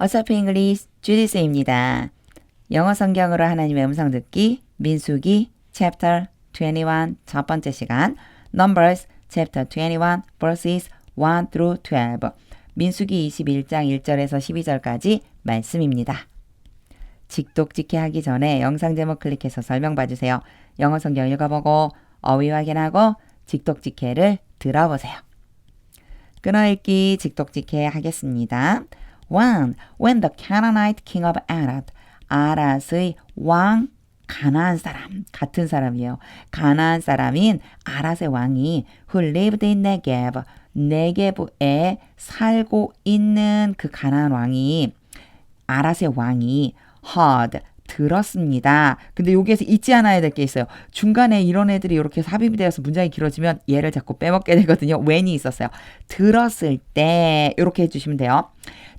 어서피 잉글리시 주디스입니다. 영어 성경으로 하나님의 음성 듣기 민수기 chapter 21 첫 번째 시간 Numbers chapter 21 verses 1 through 12 민수기 21장 1절에서 12절까지 말씀입니다. 직독직해 하기 전에 영상 제목 클릭해서 설명 봐주세요. 영어 성경 읽어보고 어휘 확인하고 직독직해를 들어보세요. 끊어읽기 직독직해 하겠습니다. 1. When the Canaanite king of Arad, 아랏의 왕 가나안 사람, 같은 사람이에요. 가나안 사람인 아랏의 왕이 who lived in Negev, 네게브에 살고 있는 그 가나안 왕이 아랏의 왕이 heard, 들었습니다. 근데 여기에서 잊지 않아야 될 게 있어요. 중간에 이런 애들이 이렇게 삽입이 되어서 문장이 길어지면 얘를 자꾸 빼먹게 되거든요. when이 있었어요. 들었을 때 이렇게 해주시면 돼요.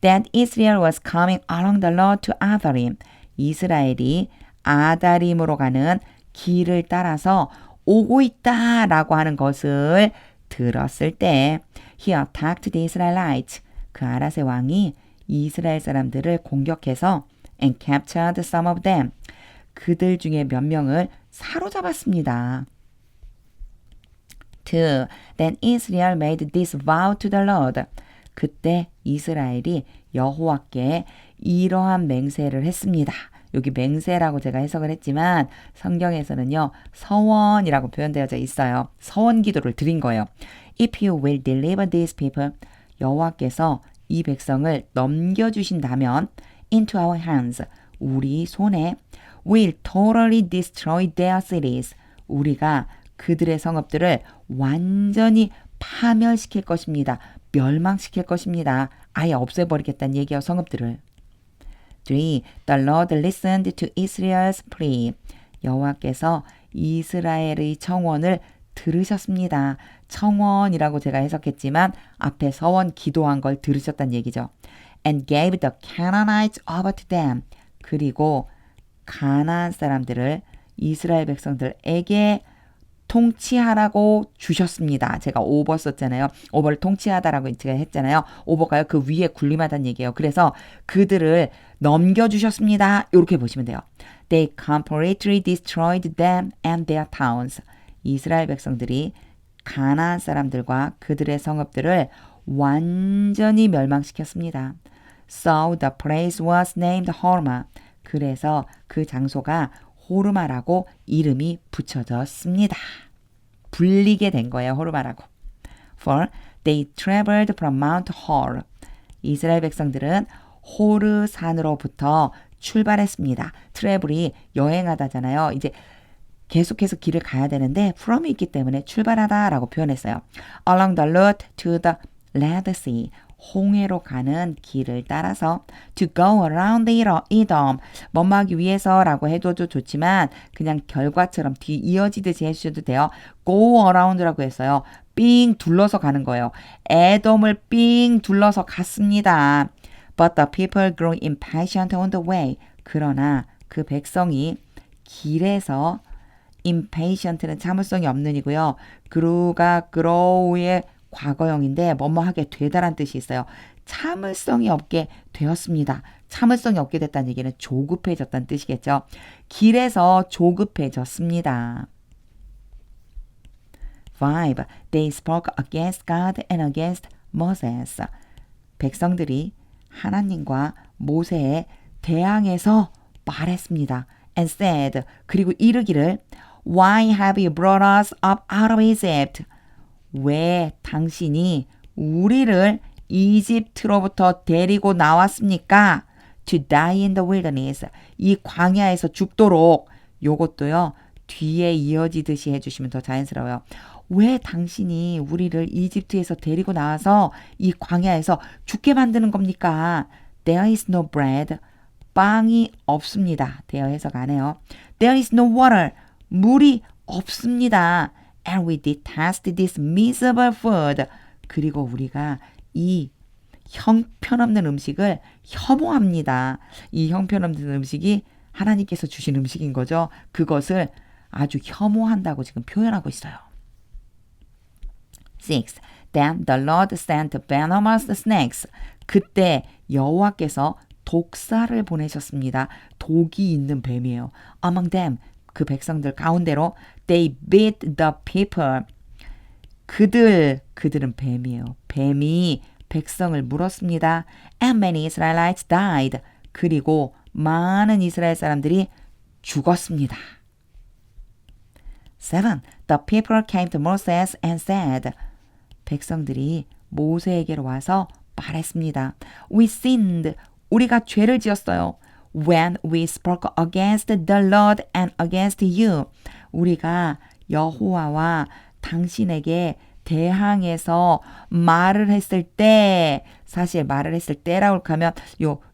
That Israel was coming along the road to Adarim. 이스라엘이 아다림으로 가는 길을 따라서 오고 있다라고 하는 것을 들었을 때 He attacked the Israelites. 그 아랏의 왕이 이스라엘 사람들을 공격해서 and captured some of them. 그들 중에 몇 명을 사로잡았습니다. 2. Then Israel made this vow to the Lord. 그때 이스라엘이 여호와께 이러한 맹세를 했습니다. 여기 맹세라고 제가 해석을 했지만 성경에서는요. 서원이라고 표현되어져 있어요. 서원 기도를 드린 거예요. If you will deliver these people, 여호와께서 이 백성을 넘겨주신다면 into our hands, 우리 손에 will totally destroy their cities, 우리가 그들의 성읍들을 완전히 파멸시킬 것입니다. 멸망시킬 것입니다. 아예 없애버리겠다는 얘기예요. 성읍들을. 3. The Lord listened to Israel's plea. 여호와께서 이스라엘의 청원을 들으셨습니다. 청원이라고 제가 해석했지만 앞에 서원 기도한 걸 들으셨다는 얘기죠. And gave the Canaanites over to them. 그리고 가나안 사람들을 이스라엘 백성들에게 통치하라고 주셨습니다. 제가 오버 썼잖아요. 오버를 통치하다라고 제가 했잖아요. 오버가요. 그 위에 군림하다는 얘기예요. 그래서 그들을 넘겨주셨습니다. 이렇게 보시면 돼요. They completely destroyed them and their towns. 이스라엘 백성들이 가나안 사람들과 그들의 성읍들을 완전히 멸망시켰습니다. So the place was named Hormah. 그래서 그 장소가 호르마라고 이름이 붙여졌습니다. 불리게 된 거예요. 호르마라고. For they traveled from Mount Hor. 이스라엘 백성들은 호르 산으로부터 출발했습니다. 트래블이 여행하다잖아요. 이제 계속해서 길을 가야 되는데 from이 있기 때문에 출발하다라고 표현했어요. Along the route to the Red Sea. 홍해로 가는 길을 따라서 to go around the Edom, 뭐뭐하기 위해서라고 해도 좋지만 그냥 결과처럼 뒤 이어지듯이 해주셔도 돼요. go around라고 했어요. 삥 둘러서 가는 거예요. 에돔을 삥 둘러서 갔습니다. But the people grew impatient on the way. 그러나 그 백성이 길에서 impatient는 참을성이 없는 이고요. grew가 grow의 과거형인데 뭐뭐하게 되다란 뜻이 있어요. 참을성이 없게 되었습니다. 참을성이 없게 됐다는 얘기는 조급해졌다는 뜻이겠죠. 길에서 조급해졌습니다. 5. They spoke against God and against Moses. 백성들이 하나님과 모세에 대항해서 말했습니다. And said, 그리고 이르기를 Why have you brought us up out of Egypt? 왜 당신이 우리를 이집트로부터 데리고 나왔습니까? To die in the wilderness. 이 광야에서 죽도록. 요것도요. 뒤에 이어지듯이 해주시면 더 자연스러워요. 왜 당신이 우리를 이집트에서 데리고 나와서 이 광야에서 죽게 만드는 겁니까? There is no bread. 빵이 없습니다. 대어 해석 안 해요. There is no water. 물이 없습니다. And we detest this miserable food. 그리고 우리가 이 형편없는 음식을 혐오합니다. 이 형편없는 음식이 하나님께서 주신 음식인 거죠. 그것을 아주 혐오한다고 지금 표현하고 있어요. 6. Then the Lord sent venomous snakes. 그때 여호와께서 독사를 보내셨습니다. 독이 있는 뱀이에요. Among them, 그 백성들 가운데로 they beat the people. 그들은 뱀이에요. 뱀이 백성을 물었습니다. And many Israelites died. 그리고 많은 이스라엘 사람들이 죽었습니다. 7. The people came to Moses and said. 백성들이 모세에게로 와서 말했습니다. We sinned. 우리가 죄를 지었어요. When we spoke against the Lord and against you. 우리가 여호와와 당신에게 대항해서 말을 했을 때, 사실 말을 했을 때라고 하면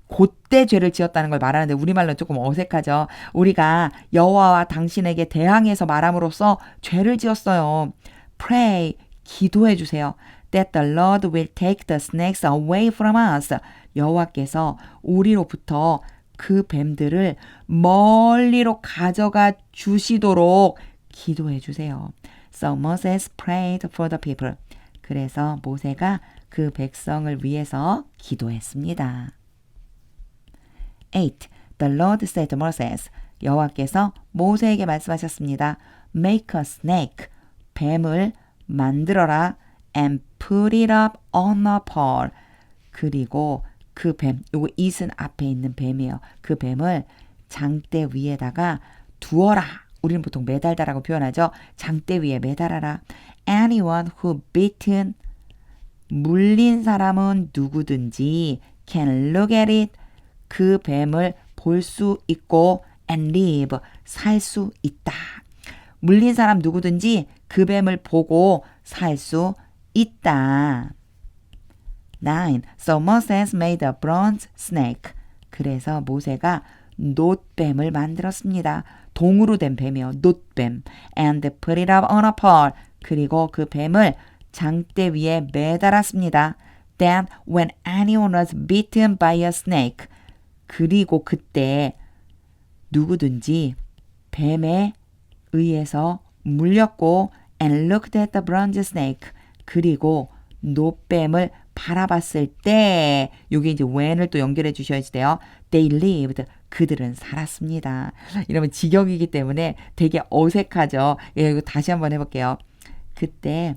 그때 죄를 지었다는 걸 말하는데 우리말로는 조금 어색하죠. 우리가 여호와와 당신에게 대항해서 말함으로써 죄를 지었어요. Pray, 기도해 주세요. That the Lord will take the snakes away from us. 여호와께서 우리로부터 그 뱀들을 멀리로 가져가 주시도록 기도해 주세요. So Moses prayed for the people. 그래서 모세가 그 백성을 위해서 기도했습니다. 8. The Lord said to Moses. 여호와께서 모세에게 말씀하셨습니다. Make a snake. 뱀을 만들어라. And put it up on a pole. 그리고 그 뱀, 요거 it은 앞에 있는 뱀이에요. 그 뱀을 장대 위에다가 두어라. 우리는 보통 매달다라고 표현하죠. 장대 위에 매달아라. Anyone who bitten, 물린 사람은 누구든지 can look at it. 그 뱀을 볼 수 있고 and live, 살 수 있다. 물린 사람 누구든지 그 뱀을 보고 살 수 있다. 9. So Moses made a bronze snake. 그래서 모세가 놋뱀을 만들었습니다. 동으로 된 뱀이요. 놋뱀. And put it up on a pole. 그리고 그 뱀을 장대 위에 매달았습니다. Then when anyone was bitten by a snake. 그리고 그때 누구든지 뱀에 의해서 물렸고 and looked at the bronze snake. 그리고 놋뱀을 바라봤을 때 여기 이제 when을 또 연결해 주셔야지 돼요. They lived. 그들은 살았습니다. 이러면 직역이기 때문에 되게 어색하죠. 예, 이거 다시 한번 해볼게요. 그때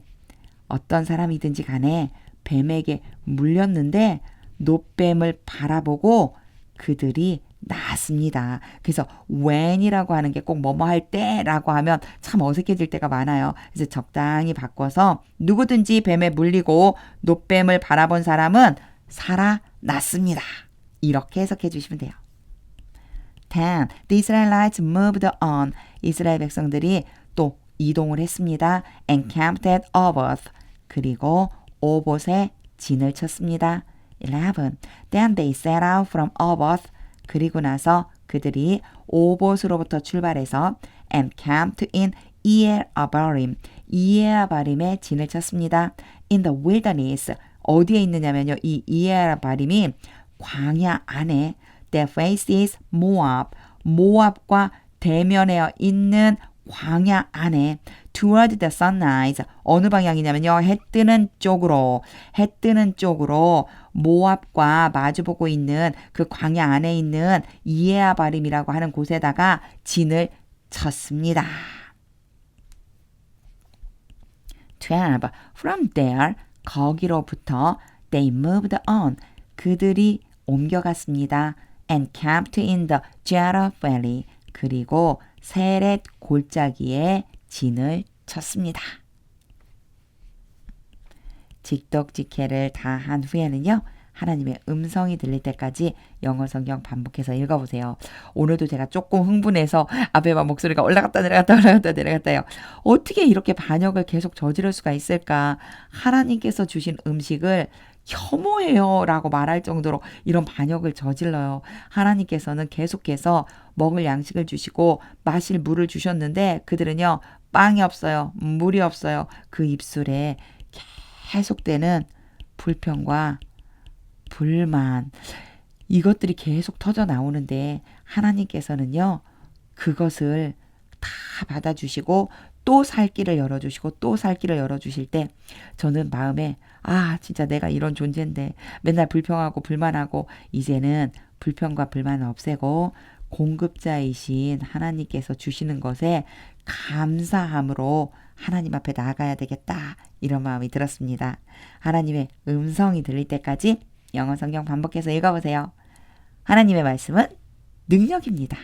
어떤 사람이든지 간에 뱀에게 물렸는데 놋뱀을 바라보고 그들이 나았습니다. 그래서 when이라고 하는 게 꼭 뭐뭐 할 때라고 하면 참 어색해질 때가 많아요. 그래서 적당히 바꿔서 누구든지 뱀에 물리고 놋뱀을 바라본 사람은 살아났습니다. 이렇게 해석해 주시면 돼요. 10. The Israelites moved on. 이스라엘 백성들이 또 이동을 했습니다. And camped at Oboth. 그리고 오봇에 진을 쳤습니다. 11. Then they set out from Oboth. 그리고 나서 그들이 오봇으로부터 출발해서 and camped in 이엘아바림. 이엘아바림에 진을 쳤습니다. In the wilderness. 어디에 있느냐면요. 이 이엘아바림이 광야 안에 that faces Moab. 모압과 대면해 있는 광야 안에 toward the sunrise. 어느 방향이냐면요. 해 뜨는 쪽으로 모압과 마주보고 있는 그 광야 안에 있는 이에아바림이라고 하는 곳에다가 진을 쳤습니다. 12. From there, 거기로부터 they moved on. 그들이 옮겨갔습니다. And camped in the Jera Valley. 그리고 세렛 골짜기에 진을 쳤습니다. 직독직해를 다 한 후에는요. 하나님의 음성이 들릴 때까지 영어 성경 반복해서 읽어보세요. 오늘도 제가 조금 흥분해서 앞에 막 목소리가 올라갔다 내려갔다요. 어떻게 이렇게 반역을 계속 저지를 수가 있을까? 하나님께서 주신 음식을 혐오해요 라고 말할 정도로 이런 반역을 저질러요. 하나님께서는 계속해서 먹을 양식을 주시고 마실 물을 주셨는데 그들은요. 빵이 없어요. 물이 없어요. 그 입술에 계속되는 불평과 불만 이것들이 계속 터져 나오는데 하나님께서는요. 그것을 다 받아주시고 또 살 길을 열어주시고 또 살 길을 열어주실 때 저는 마음에 진짜 내가 이런 존재인데 맨날 불평하고 불만하고 이제는 불평과 불만을 없애고 공급자이신 하나님께서 주시는 것에 감사함으로 하나님 앞에 나아가야 되겠다. 이런 마음이 들었습니다. 하나님의 음성이 들릴 때까지 영어 성경 반복해서 읽어보세요. 하나님의 말씀은 능력입니다.